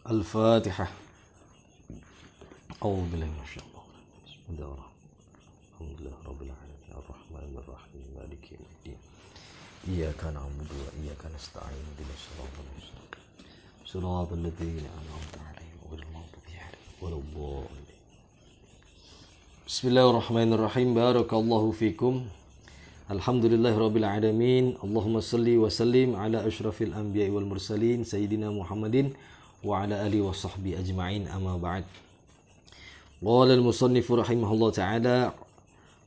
Al-Fatihah. A'udzu billahi minasyaitonir rajim. Bismillahirrahmanirrahim. Alhamdulillahirabbil alamin arrahmanir rahim maliki yaumiddin. Iyyaka na'budu wa iyyaka nasta'in ihdinas siratal mustaqim. Shiratal ladzina an'amta 'alaihim ghairil maghdubi 'alaihim waladdallin. Bismillahirrahmanirrahim. Barakallahu fikum. Alhamdulillahirabbil alamin. Allahumma shalli wa sallim ala asyrafil anbiya'i wal mursalin sayyidina Muhammadin wa ala alihi wa sahbihi ajma'in, amma ba'd. Qala al-musannif rahimahullah ta'ala,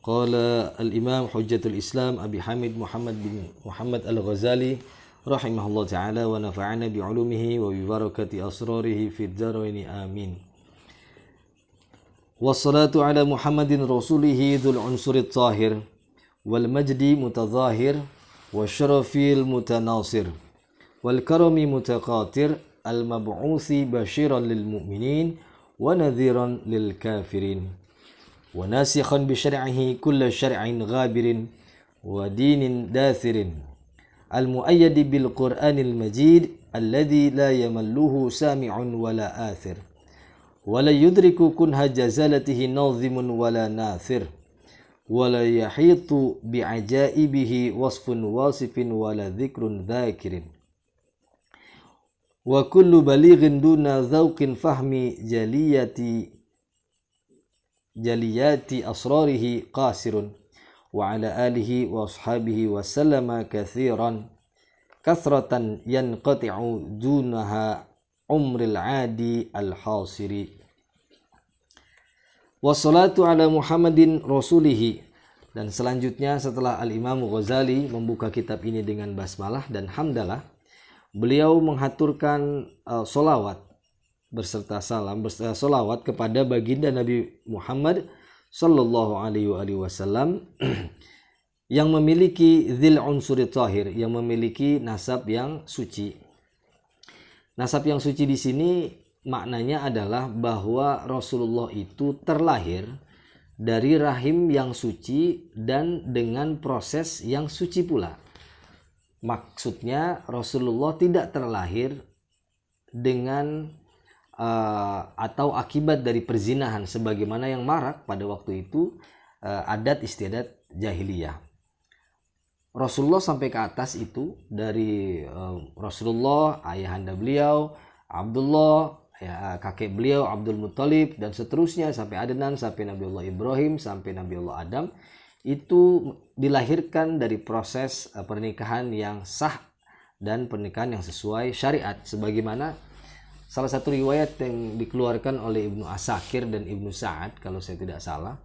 qala al-imam hujjatul islam Abi Hamid Muhammad bin Muhammad al-Ghazali rahimahullah ta'ala wa nafa'ana bi'ulumihi wa bibarakati asrarihi fid dharaini amin. Wassalatu ala Muhammadin rasulihi dhul unsurit tahir wal majdi mutadhahir wa syarafil mutanasir wal karami mutaqatir al-mab'uthi basyiran lil mu'minin wa nadhiran lil kafirin wa nasikhan bi syar'ihi kulla syar'in ghabirin wa dinin dathirin al-mu'ayyadi bil Qur'anil Majid alladhi la yamalluhu sami'un wa la athir wa la yudriku kunha jazalatihi nadhimun wa la nathir wa la yahitu bi ajaibihi wasfun wasifin wa la dhikrun dhakirin wa kullu balighin duna dzauqin fahmi jaliyati asrarihi qasirun wa ala alihi wa ashabihi wa sallama kathiran kathratan yanqati'u dunaha umril adi al-hasiri. Wassalatu ala Muhammadin rasulihi. Dan selanjutnya setelah Al-Imam Ghazali membuka kitab ini dengan basmalah dan hamdalah, beliau menghaturkan solawat berserta salam solawat kepada baginda Nabi Muhammad sallallahu alaihi wasallam yang memiliki dzil unsuri tahir, yang memiliki nasab yang suci. Nasab yang suci di sini maknanya adalah bahwa Rasulullah itu terlahir dari rahim yang suci dan dengan proses yang suci pula. Maksudnya Rasulullah tidak terlahir dengan atau akibat dari perzinahan sebagaimana yang marak pada waktu itu, adat istiadat jahiliyah. Rasulullah sampai ke atas itu dari Rasulullah, ayahanda beliau Abdullah, kakek beliau Abdul Muttalib, dan seterusnya sampai Adnan, sampai Nabiullah Ibrahim, sampai Nabiullah Adam, itu dilahirkan dari proses pernikahan yang sah dan pernikahan yang sesuai syariat, sebagaimana salah satu riwayat yang dikeluarkan oleh Ibnu Asakir dan Ibnu Sa'ad kalau saya tidak salah,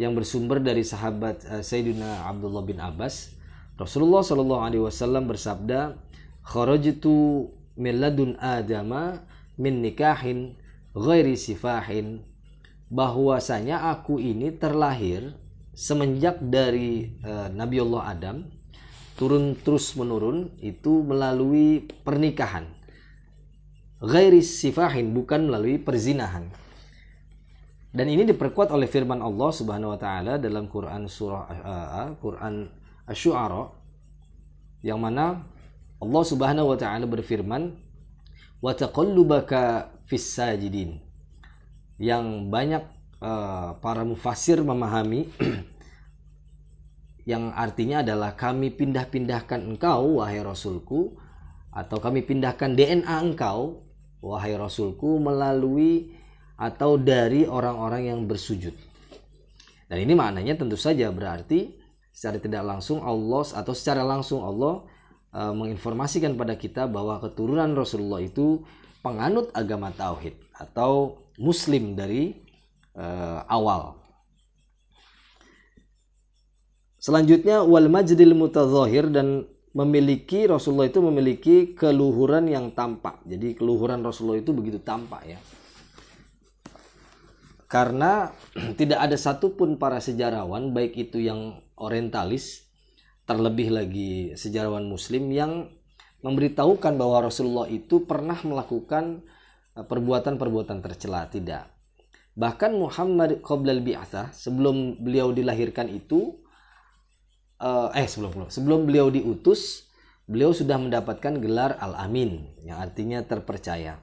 yang bersumber dari sahabat Sayyidina Abdullah bin Abbas. Rasulullah sallallahu alaihi wasallam bersabda, "Kharajtu min ladun Adama min nikahin ghairi sifahin," bahwasanya aku ini terlahir semenjak dari Nabiullah Adam turun terus menurun itu melalui pernikahan, ghairi sifahin, bukan melalui perzinahan. Dan ini diperkuat oleh firman Allah Subhanahu wa taala dalam Quran surah Quran Asy-Syu'ara, yang mana Allah Subhanahu wa taala berfirman, "Wa taqallubaka fis sajidin." Yang banyak para mufassir memahami yang artinya adalah kami pindah-pindahkan engkau wahai Rasulku, atau kami pindahkan DNA engkau wahai Rasulku melalui atau dari orang-orang yang bersujud. Dan ini maknanya tentu saja berarti secara tidak langsung Allah atau secara langsung Allah menginformasikan pada kita bahwa keturunan Rasulullah itu penganut agama tauhid atau muslim dari awal. Selanjutnya wal majdil mutadzahir, dan memiliki Rasulullah itu memiliki keluhuran yang tampak. Jadi keluhuran Rasulullah itu begitu tampak ya. Karena tidak ada satupun para sejarawan, baik itu yang orientalis, terlebih lagi sejarawan muslim, yang memberitahukan bahwa Rasulullah itu pernah melakukan perbuatan-perbuatan tercela. Tidak. Bahkan Muhammad qoblal bi'atsah, sebelum beliau dilahirkan itu, sebelum beliau diutus, beliau sudah mendapatkan gelar Al-Amin, yang artinya terpercaya.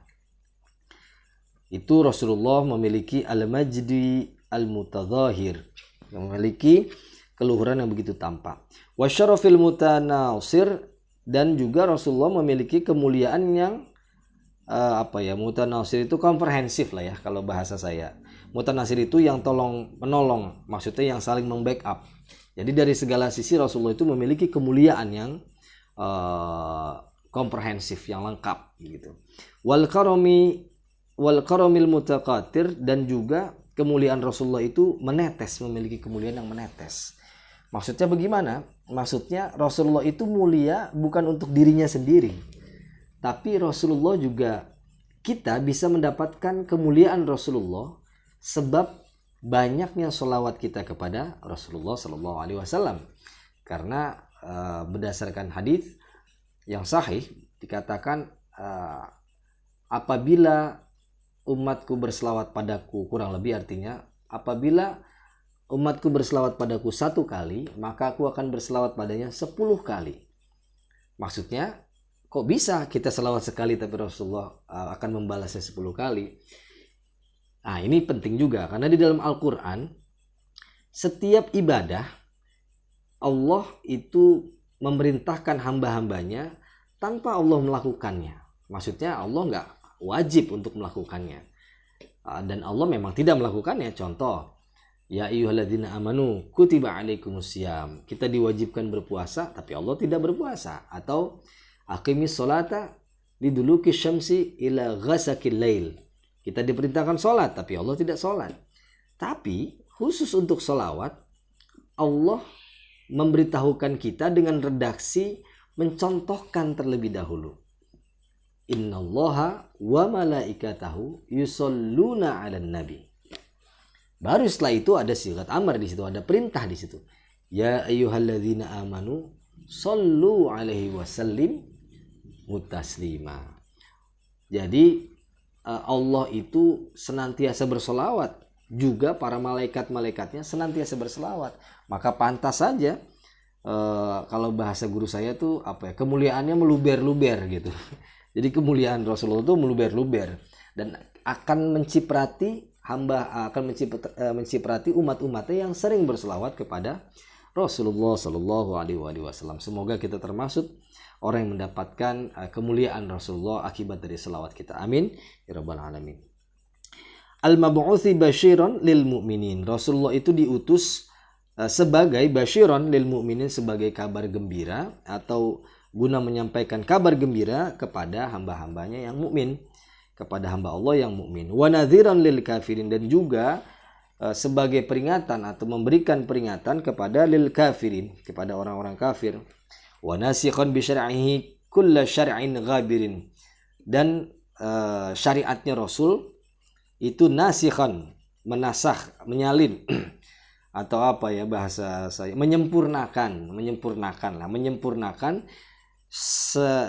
Itu Rasulullah memiliki al-majdi al-mutadzahir, yang memiliki keluhuran yang begitu tampak. Wa syarafil mutanasir, dan juga Rasulullah memiliki kemuliaan yang mutanasir itu komprehensif lah ya kalau bahasa saya. Mutanasir itu yang tolong menolong, maksudnya yang saling membackup. Jadi dari segala sisi Rasulullah itu memiliki kemuliaan yang komprehensif, yang lengkap gitu. Wal karamil mutaqatir, dan juga kemuliaan Rasulullah itu menetes, memiliki kemuliaan yang menetes. Maksudnya bagaimana? Maksudnya Rasulullah itu mulia bukan untuk dirinya sendiri, tapi Rasulullah juga, kita bisa mendapatkan kemuliaan Rasulullah sebab banyaknya sholawat kita kepada Rasulullah Sallallahu Alaihi Wasallam. Karena berdasarkan hadis yang sahih dikatakan, apabila umatku berselawat padaku, kurang lebih artinya, apabila umatku berselawat padaku 1 kali, maka aku akan berselawat padanya 10 kali. Maksudnya, kok bisa kita selawat sekali tapi Rasulullah akan membalasnya 10 kali? Nah, ini penting juga, karena di dalam Al-Quran, setiap ibadah, Allah itu memerintahkan hamba-hambanya tanpa Allah melakukannya. Maksudnya Allah nggak wajib untuk melakukannya. Dan Allah memang tidak melakukannya. Contoh, ya ayyuhalladzina amanu kutiba alaikumusiyam. Kita diwajibkan berpuasa tapi Allah tidak berpuasa. Atau aqimis sholata liduluki syamsi ila ghasakil lail. Kita diperintahkan sholat tapi Allah tidak sholat. Tapi khusus untuk sholawat, Allah memberitahukan kita dengan redaksi mencontohkan terlebih dahulu. Innallaha wa malaikatahu yusholluna 'alan nabi. Baru setelah itu ada sigat amar di situ, ada perintah di situ. Ya ayyuhalladzina amanu shollu 'alaihi wasallim mutaslima. Jadi Allah itu senantiasa bersolawat, juga para malaikat-malaikatnya senantiasa berselawat. Maka pantas saja kalau bahasa guru saya tuh kemuliaannya meluber-luber gitu. Jadi kemuliaan Rasulullah itu meluber-luber dan akan menciprati menciprati umat-umatnya yang sering berselawat kepada Rasulullah Shallallahu Alaihi Wasallam. Semoga kita termasuk orang yang mendapatkan kemuliaan Rasulullah akibat dari selawat kita. Amin ya rabbal alamin. Al-mab'uthi basyiran lil mu'minin. Rasulullah itu diutus sebagai basyiran lil mu'minin, sebagai kabar gembira atau guna menyampaikan kabar gembira kepada hamba-hambanya yang mukmin, kepada hamba Allah yang mukmin. Wa nadhiran lil kafirin, dan juga sebagai peringatan atau memberikan peringatan kepada lil kafirin, kepada orang-orang kafir. Wa nasikhan bi syar'ihi kulla syar'in ghabirin, dan syariatnya Rasul itu nasikhan, menasakh, menyalin atau bahasa saya, menyempurnakan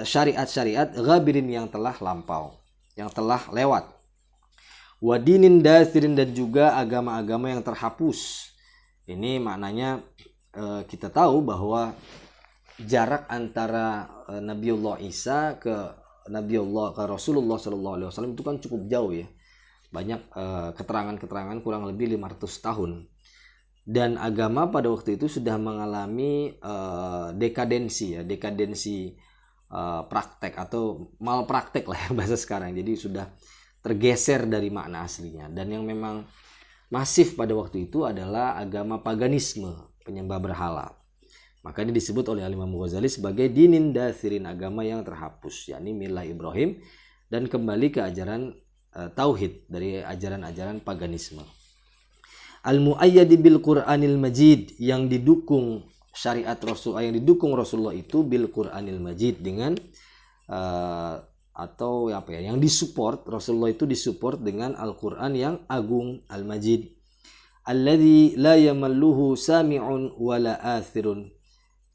syariat-syariat ghabirin yang telah lampau, yang telah lewat. Wadinin dasirin, dan juga agama-agama yang terhapus. Ini maknanya kita tahu bahwa jarak antara Nabiullah Isa ke Rasulullah Sallallahu Alaihi Wasallam itu kan cukup jauh ya. Banyak keterangan-keterangan, kurang lebih 500 tahun. Dan agama pada waktu itu sudah mengalami dekadensi praktek atau malpraktek lah ya bahasa sekarang. Jadi sudah tergeser dari makna aslinya. Dan yang memang masif pada waktu itu adalah agama paganisme, penyembah berhala. Maka ini disebut oleh Imam Ghazali sebagai dinin dasirin, agama yang terhapus, yakni milah Ibrahim, dan kembali ke ajaran tauhid dari ajaran-ajaran paganisme. Al-mu'ayyadi bil Qur'anil Majid, yang didukung syariat Rasul, yang didukung Rasulullah itu bil Qur'anil Majid, dengan yang disupport, Rasulullah itu disupport dengan Al-Qur'an yang agung, Al-Majid. Alladzi la yamalluhu sami'un wala athirun,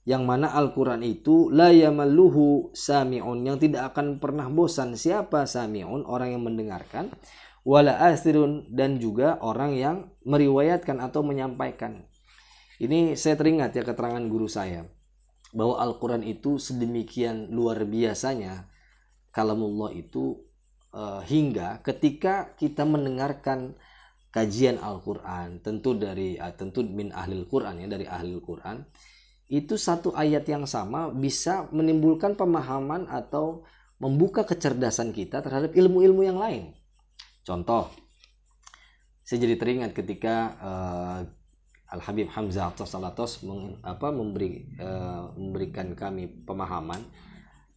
yang mana Al-Qur'an itu la yamalluhu sami'un, yang tidak akan pernah bosan. Siapa sami'un? Orang yang mendengarkan. Wala athirun, dan juga orang yang meriwayatkan atau menyampaikan. Ini saya teringat ya keterangan guru saya, bahwa Al-Quran itu sedemikian luar biasanya, kalamullah itu hingga ketika kita mendengarkan kajian Al-Quran, tentu min ahlil Quran ya, dari ahlil Quran, itu satu ayat yang sama bisa menimbulkan pemahaman atau membuka kecerdasan kita terhadap ilmu-ilmu yang lain. Contoh, saya jadi teringat ketika Al-Habib Hamzah Salatos memberikan kami pemahaman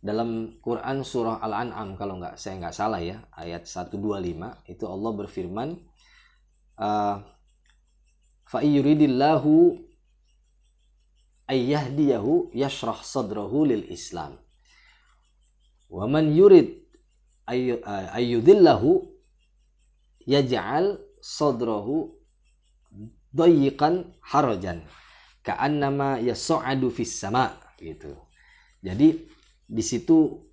dalam Quran surah Al-An'am, kalau saya nggak salah ya, ayat 125, itu Allah berfirman, fa yuridillahu ayyahdiyahu yashrah sadrahu lil Islam wa man yurid ayyudillahu yaj'al sadrahu dayiqan harajan ka'annama yas'adu fis sama, gitu. Jadi di situ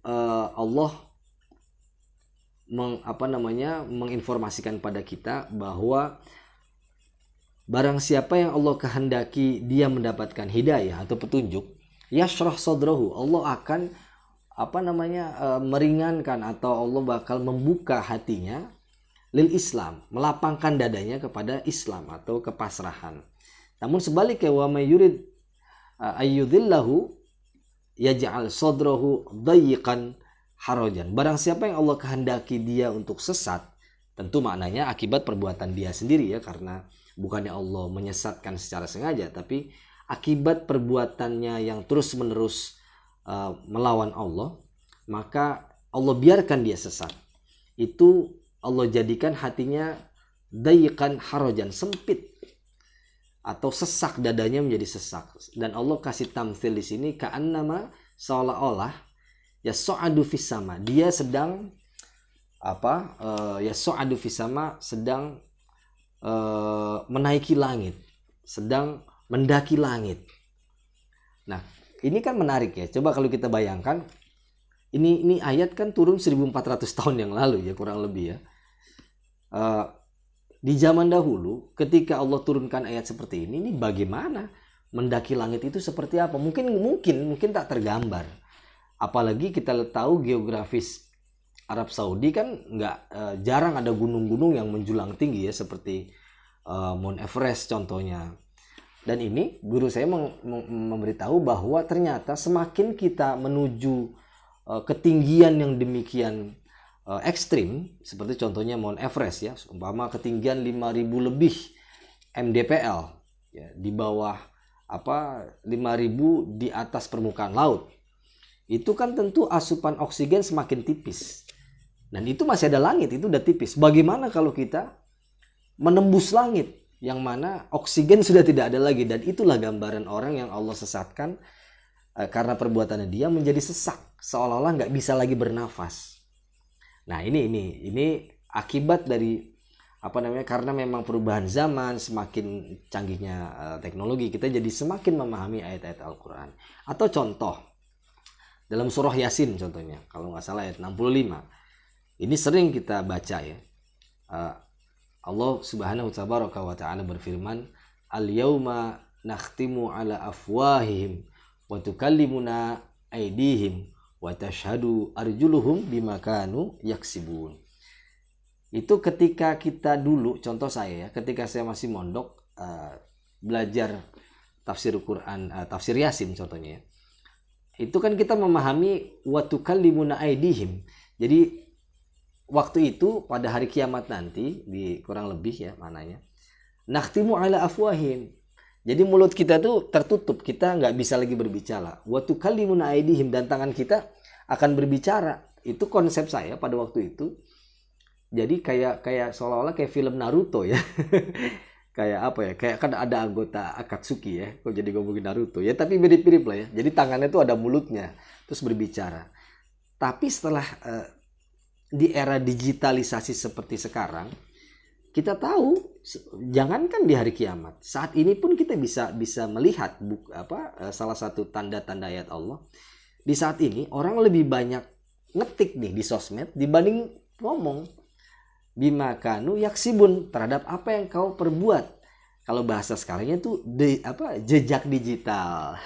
Allah menginformasikan pada kita bahwa barang siapa yang Allah kehendaki dia mendapatkan hidayah atau petunjuk, yashrah sadrahu, Allah akan meringankan atau Allah bakal membuka hatinya lil Islam, melapangkan dadanya kepada Islam atau kepasrahan. Namun sebaliknya, wa may yurid ayyudillahu yaj'al sadrahu dayiqan harajan, barang siapa yang Allah kehendaki dia untuk sesat, tentu maknanya akibat perbuatan dia sendiri ya, karena bukannya Allah menyesatkan secara sengaja, tapi akibat perbuatannya yang terus menerus melawan Allah, maka Allah biarkan dia sesat. Itu Allah jadikan hatinya dayiqan harajan, sempit atau sesak, dadanya menjadi sesak. Dan Allah kasih tamtsil di sini ka'annama, seolah-olah yas'adu fis sama, dia sedang yas'adu fis sama, sedang menaiki langit, sedang mendaki langit. Nah, ini kan menarik ya. Coba kalau kita bayangkan, ini ayat kan turun 1400 tahun yang lalu ya, kurang lebih ya. Di zaman dahulu ketika Allah turunkan ayat seperti ini bagaimana mendaki langit itu seperti apa? Mungkin tak tergambar. Apalagi kita tahu geografis Arab Saudi kan jarang ada gunung-gunung yang menjulang tinggi ya, seperti Mount Everest contohnya. Dan ini guru saya memberitahu bahwa ternyata semakin kita menuju ketinggian yang demikian ekstrim, seperti contohnya Mount Everest ya, umpama ketinggian 5.000 lebih mdpl ya, di bawah 5.000 di atas permukaan laut, itu kan tentu asupan oksigen semakin tipis, dan itu masih ada langit, itu udah tipis. Bagaimana kalau kita menembus langit yang mana oksigen sudah tidak ada lagi? Dan itulah gambaran orang yang Allah sesatkan karena perbuatannya dia menjadi sesak, seolah-olah nggak bisa lagi bernafas. Nah ini akibat dari karena memang perubahan zaman, semakin canggihnya teknologi, kita jadi semakin memahami ayat-ayat Al-Quran. Atau contoh dalam surah Yasin contohnya, kalau nggak salah ayat 65, ini sering kita baca ya. Allah Subhanahu wa ta'ala berfirman, al-yauma nakhtimu ala afwahihim wa tukallimuna aydihim wa tashhadu arjuluhum bima kanu yaksibun. Itu ketika kita dulu, contoh saya ya, ketika saya masih mondok belajar tafsir Quran, tafsir Yasin contohnya ya, itu kan kita memahami wa tukallimuna aydihim. Jadi waktu itu pada hari kiamat nanti, di kurang lebih ya mananya, nakhtimu ala afwahim, jadi mulut kita tuh tertutup, kita nggak bisa lagi berbicara. Wa tukallimuna aydihim, dan tangan kita akan berbicara. Itu konsep saya pada waktu itu. Jadi kayak seolah-olah kayak film Naruto ya. Kayak kan ada anggota Akatsuki ya. Kok jadi ngomongin Naruto ya, tapi mirip-mirip lah ya. Jadi tangannya tuh ada mulutnya terus berbicara. Tapi setelah di era digitalisasi seperti sekarang, kita tahu jangankan di hari kiamat, saat ini pun kita bisa melihat salah satu tanda-tanda ayat Allah. Di saat ini orang lebih banyak ngetik nih di sosmed dibanding ngomong. Bima kanu yaksibun, terhadap apa yang kau perbuat. Kalau bahasa sekarangnya tuh jejak digital.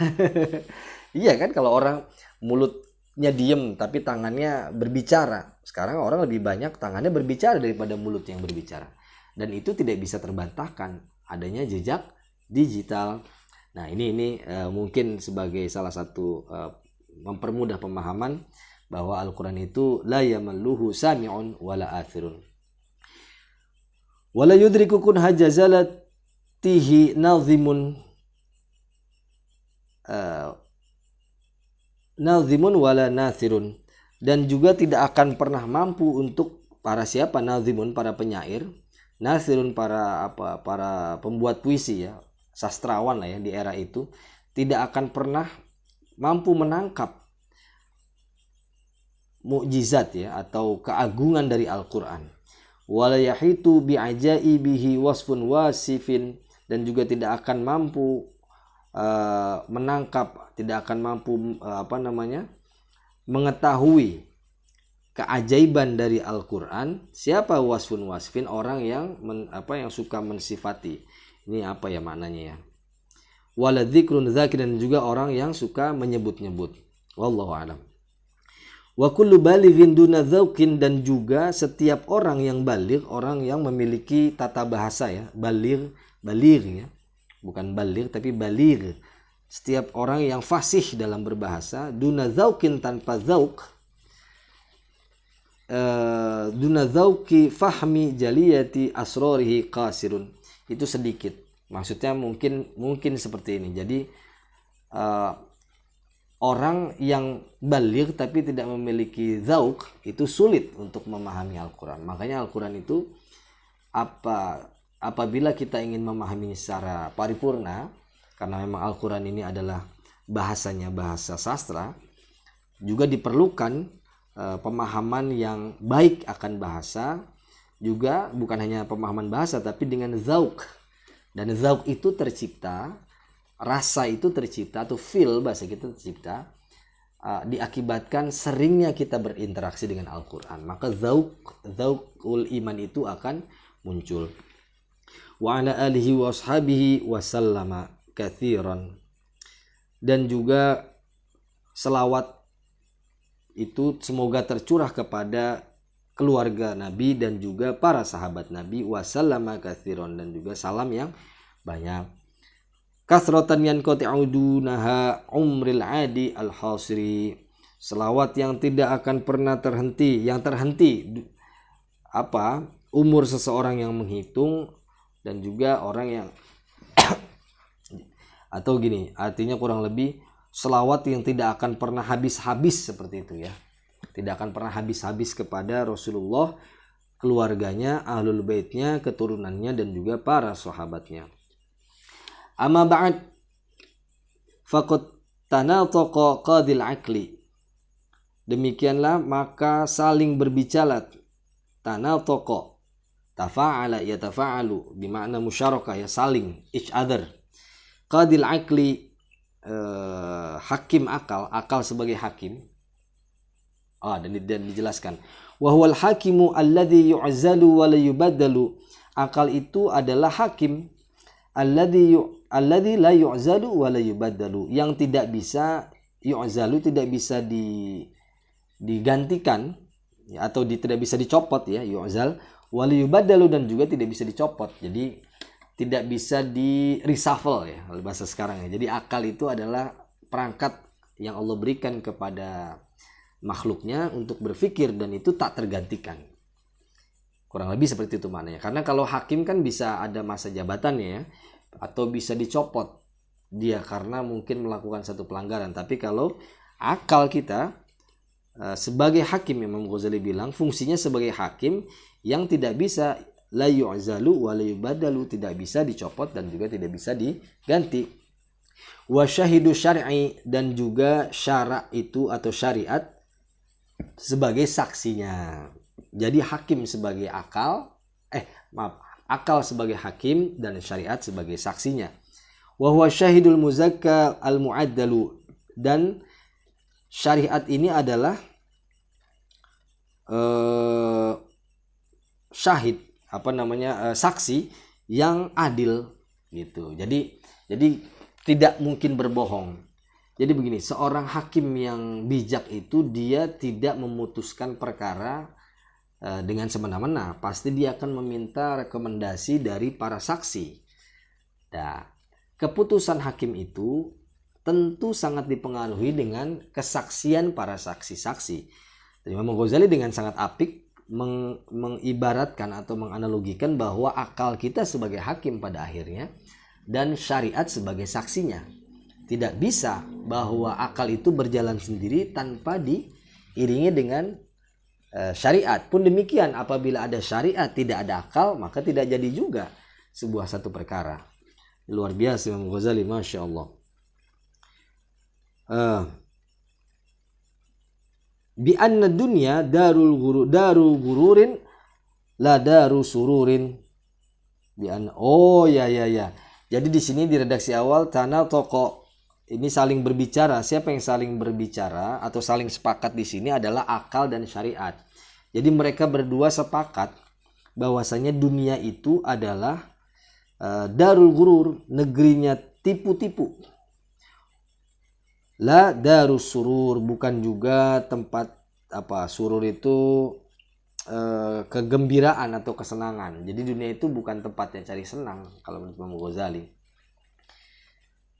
Iya kan, kalau orang mulut mulutnya diem tapi tangannya berbicara. Sekarang orang lebih banyak tangannya berbicara daripada mulut yang berbicara. Dan itu tidak bisa terbantahkan adanya jejak digital. Nah, ini mungkin sebagai salah satu mempermudah pemahaman bahwa Al-Qur'an itu la yamalluhu sami'un wala athirun. Wala yudriku kun hajazalatihi nazimun nazimun wala nathirun. Dan juga tidak akan pernah mampu untuk para siapa? Nazimun, para penyair, nathirun, para pembuat puisi ya, sastrawan lah ya di era itu, tidak akan pernah mampu menangkap mukjizat ya atau keagungan dari Al-Qur'an. Wala yahitu bi'ajaibihi wasfun wasifin, dan juga tidak akan mampu menangkap, tidak akan mampu mengetahui keajaiban dari Al-Qur'an. Siapa wasfun wasifin? Orang yang yang suka mensifati. Ini apa ya maknanya ya? Wala dzikrun dzakir, dan juga orang yang suka menyebut-nyebut. Wallahu a'lam. Wa kullu balighin duna dzauqin, dan juga setiap orang yang baligh, orang yang memiliki tata bahasa ya, baligh ya. Bukan baligh tapi baligh. Setiap orang yang fasih dalam berbahasa, duna dzauqin, tanpa dzauq, duna dzauqi fahmi jaliyati asrarihi qasirun. Itu sedikit. Maksudnya mungkin seperti ini. Jadi orang yang baligh tapi tidak memiliki dzauq itu sulit untuk memahami Al-Qur'an. Makanya Al-Qur'an itu apabila kita ingin memahaminya secara paripurna, karena memang Al-Qur'an ini adalah bahasanya bahasa sastra, juga diperlukan pemahaman yang baik akan bahasa, juga bukan hanya pemahaman bahasa tapi dengan dzauq. Dan dzauq itu tercipta, rasa itu tercipta, atau feel bahasa kita tercipta diakibatkan seringnya kita berinteraksi dengan Al-Qur'an. Maka dzauqul iman itu akan muncul. Wa ala alihi wa ashabihi wa sallama katsiran. Dan juga selawat itu semoga tercurah kepada keluarga Nabi dan juga para sahabat Nabi, wa sallama katsiran, dan juga salam yang banyak. Kasratan yanqati'u dunaha umril adi al-hasiri. Selawat yang tidak akan pernah terhenti, yang terhenti umur seseorang yang menghitung, dan juga orang yang atau gini, artinya kurang lebih selawat yang tidak akan pernah habis-habis, seperti itu ya. Tidak akan pernah habis-habis kepada Rasulullah, keluarganya, ahlul baitnya, keturunannya, dan juga para sahabatnya. Amma ba'd, faqad tanataqa qadil aqli. Demikianlah maka saling berbicara. Tanataqa, tafa'ala yatafa'alu, bermakna musyarakah ya, saling, each other. Qadil aqli, hakim akal sebagai hakim. Dan dijelaskan, wa huwal hakimu alladhi yu'zalu wa la yubaddalu. Akal itu adalah hakim alladzi la yu'zalu wa la yubaddalu, yang tidak bisa yu'zalu, tidak bisa digantikan ya, atau tidak bisa dicopot ya, yu'zal, wa la yubaddalu, dan juga tidak bisa dicopot. Jadi tidak bisa di reshuffle ya bahasa sekarang ya. Jadi akal itu adalah perangkat yang Allah berikan kepada makhluknya untuk berpikir, dan itu tak tergantikan. Kurang lebih seperti itu maknanya. Karena kalau hakim kan bisa ada masa jabatannya ya, atau bisa dicopot dia karena mungkin melakukan satu pelanggaran. Tapi kalau akal kita sebagai hakim, Imam Ghazali bilang fungsinya sebagai hakim yang tidak bisa la yu'zalu wa la yubadalu, tidak bisa dicopot dan juga tidak bisa diganti. Wa syahidu syar'i, dan juga syara' itu atau syariat sebagai saksinya. Jadi hakim sebagai akal sebagai hakim dan syariat sebagai saksinya. Wa huwa syahidul muzakka al mu'addalu, dan syariat ini adalah syahid, saksi yang adil gitu. Jadi tidak mungkin berbohong. Jadi begini, seorang hakim yang bijak itu dia tidak memutuskan perkara dengan semena-mena. Pasti dia akan meminta rekomendasi dari para saksi. Nah, keputusan hakim itu tentu sangat dipengaruhi dengan kesaksian para saksi-saksi. Imam Ghazali dengan sangat apik mengibaratkan atau menganalogikan bahwa akal kita sebagai hakim pada akhirnya dan syariat sebagai saksinya. Tidak bisa bahwa akal itu berjalan sendiri tanpa diiringi dengan syariat. Pun demikian, apabila ada syariat tidak ada akal, maka tidak jadi juga sebuah satu perkara. Luar biasa Imam Ghazali, Masya Allah. Bi anna dunya daru gururin la daru sururin. Ya. Jadi di sini di redaksi awal tanah toko ini saling berbicara. Siapa yang saling berbicara atau saling sepakat di sini adalah akal dan syariat. Jadi mereka berdua sepakat bahwasanya dunia itu adalah darul gurur, negerinya tipu-tipu. La darus surur, bukan juga tempat surur itu kegembiraan atau kesenangan. Jadi dunia itu bukan tempatnya cari senang kalau menurut Imam Ghazali.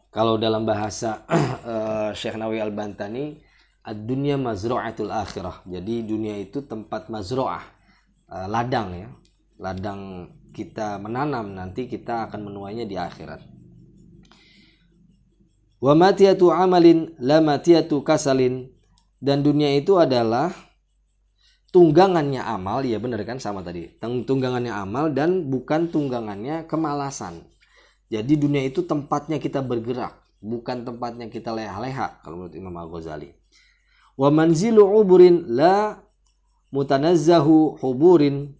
Kalau dalam bahasa Syekh Nawawi Al-Bantani, ad-dunya mazru'atul akhirah. Jadi dunia itu tempat mazru'ah, ladang ya. Ladang kita menanam, nanti kita akan menuainya di akhirat. Wa matiyatu amalin la matiyatu kasalin. Dan dunia itu adalah tunggangannya amal, ya benar kan, sama tadi. Tunggangannya amal dan bukan tunggangannya kemalasan. Jadi dunia itu tempatnya kita bergerak, bukan tempatnya kita leha-leha kalau menurut Imam Al-Ghazali. Wa manzilu uburin la mutanazzahu huburin.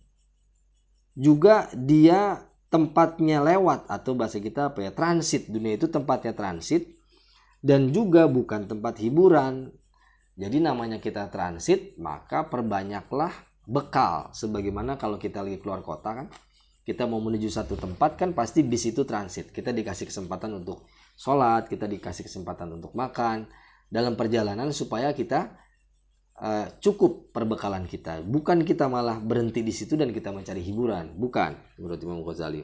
Juga dia tempatnya lewat atau bahasa kita transit. Dunia itu tempatnya transit dan juga bukan tempat hiburan. Jadi namanya kita transit, maka perbanyaklah bekal. Sebagaimana kalau kita lagi keluar kota kan, kita mau menuju satu tempat kan pasti bis itu transit. Kita dikasih kesempatan untuk sholat, kita dikasih kesempatan untuk makan dalam perjalanan supaya kita cukup perbekalan kita. Bukan kita malah berhenti di situ dan kita mencari hiburan. Bukan, menurut Imam Ghazali.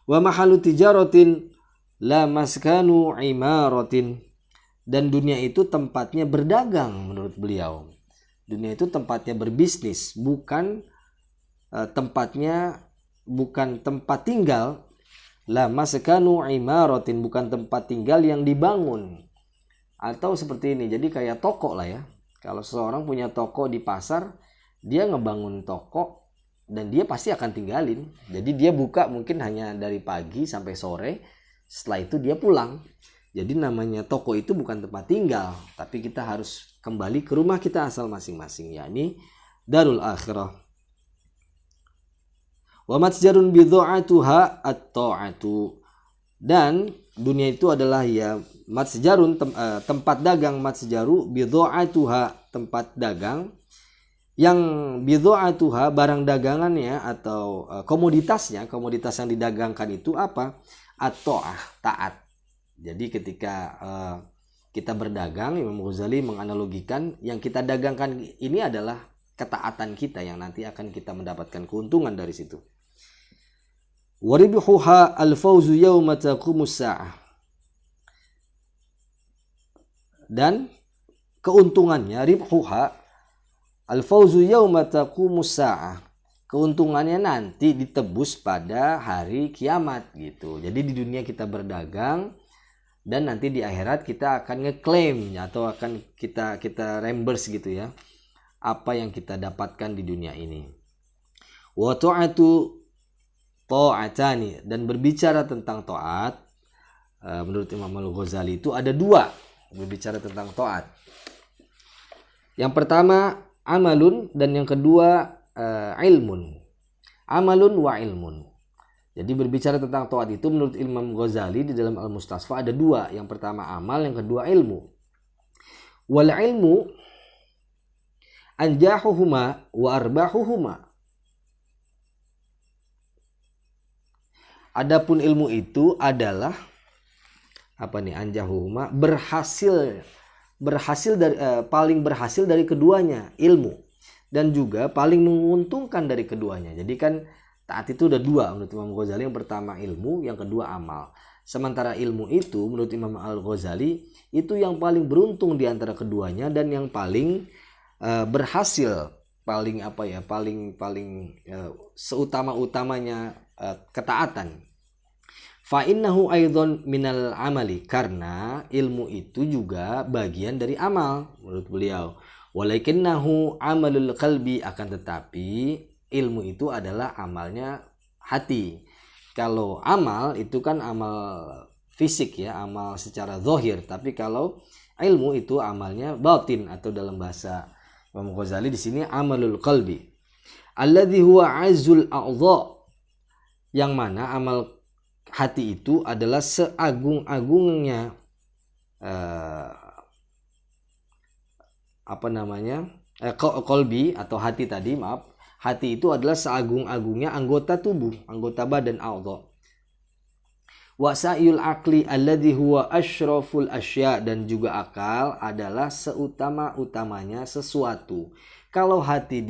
Wa mahalu tijaratin la maskanu imaratin. Dan dunia itu tempatnya berdagang menurut beliau. Dunia itu tempatnya berbisnis, bukan tempat tinggal. La maskanu imaratin, bukan tempat tinggal yang dibangun. Atau seperti ini, jadi kayak toko lah ya. Kalau seseorang punya toko di pasar, dia ngebangun toko dan dia pasti akan tinggalin. Jadi dia buka mungkin hanya dari pagi sampai sore, setelah itu dia pulang. Jadi namanya toko itu bukan tempat tinggal, tapi kita harus kembali ke rumah kita asal masing-masing, yakni darul akhirah. Wa matjarun bidha'atuha at-ta'atu. Dan dunia itu adalah ya matjarun, tempat dagang. Matjaru bidha'atuha, tempat dagang. Yang bidha'atuha, barang dagangannya atau komoditasnya, komoditas yang didagangkan itu apa? At-ta'ah, taat. Jadi ketika kita berdagang, Imam Ghazali menganalogikan yang kita dagangkan ini adalah ketaatan kita yang nanti akan kita mendapatkan keuntungan dari situ. Waribuha al-fawzu yawma taqumus sa'ah. Dan keuntungannya ribhuha al-fawzu yawma taqumus sa'ah. Keuntungannya nanti ditebus pada hari kiamat gitu. Jadi di dunia kita berdagang dan nanti di akhirat kita akan ngeklaim atau akan kita reimburse gitu ya apa yang kita dapatkan di dunia ini. Wa ta'atu ta'atani, dan berbicara tentang taat menurut Imam Al-Ghazali itu ada dua berbicara tentang taat. Yang pertama amalun dan yang kedua ilmun. Amalun wa ilmun. Jadi berbicara tentang taat itu menurut Imam Ghazali di dalam Al-Mustasfa ada dua. Yang pertama amal, yang kedua ilmu. Wal ilmu anjahuhuma wa arbahuhuma. Adapun ilmu itu adalah anjahuhuma, paling berhasil dari keduanya, ilmu, dan juga paling menguntungkan dari keduanya. Jadi kan taat itu ada dua menurut Imam Ghazali, yang pertama ilmu, yang kedua amal. Sementara ilmu itu menurut Imam Al-Ghazali itu yang paling beruntung di antara keduanya dan yang paling berhasil, paling seutama-utamanya ketaatan. Fa innahu aidan minal amali, karena ilmu itu juga bagian dari amal menurut beliau. Walakinnahu amalul qalbi, akan tetapi ilmu itu adalah amalnya hati. Kalau amal itu kan amal fisik ya, amal secara zahir, tapi kalau ilmu itu amalnya batin, atau dalam bahasa Imam Ghazali di sini amalul qalbi. Alladzi huwa azzul a'dha, yang mana amal hati itu adalah seagung-agungnya qalbi atau hati tadi, hati itu adalah seagung-agungnya anggota tubuh, anggota badan, a'dha. Wa sa'yul aqli alladzi huwa asyraful asya, dan juga akal adalah seutama-utamanya sesuatu. Kalau hati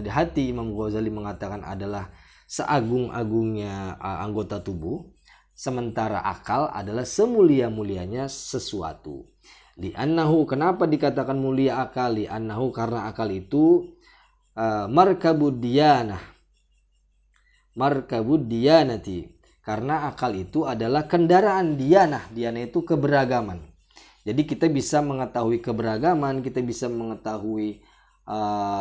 hati Imam Ghazali mengatakan adalah seagung-agungnya anggota tubuh, sementara akal adalah semulia-mulianya sesuatu. Li'annahu, kenapa dikatakan mulia akal? Li'annahu, karena akal itu markabud diyanati, karena akal itu adalah kendaraan diyanah. Diyanah itu keberagaman. Jadi kita bisa mengetahui keberagaman, kita bisa mengetahui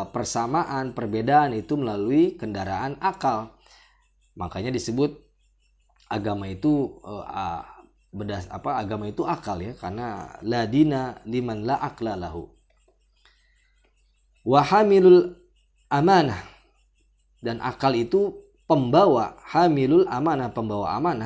persamaan, perbedaan itu melalui kendaraan akal. Makanya disebut agama itu agama itu akal ya, karena la dina liman la aqla lahu. Wa hamilul amanah, dan akal itu pembawa, hamilul amanah, pembawa amanah.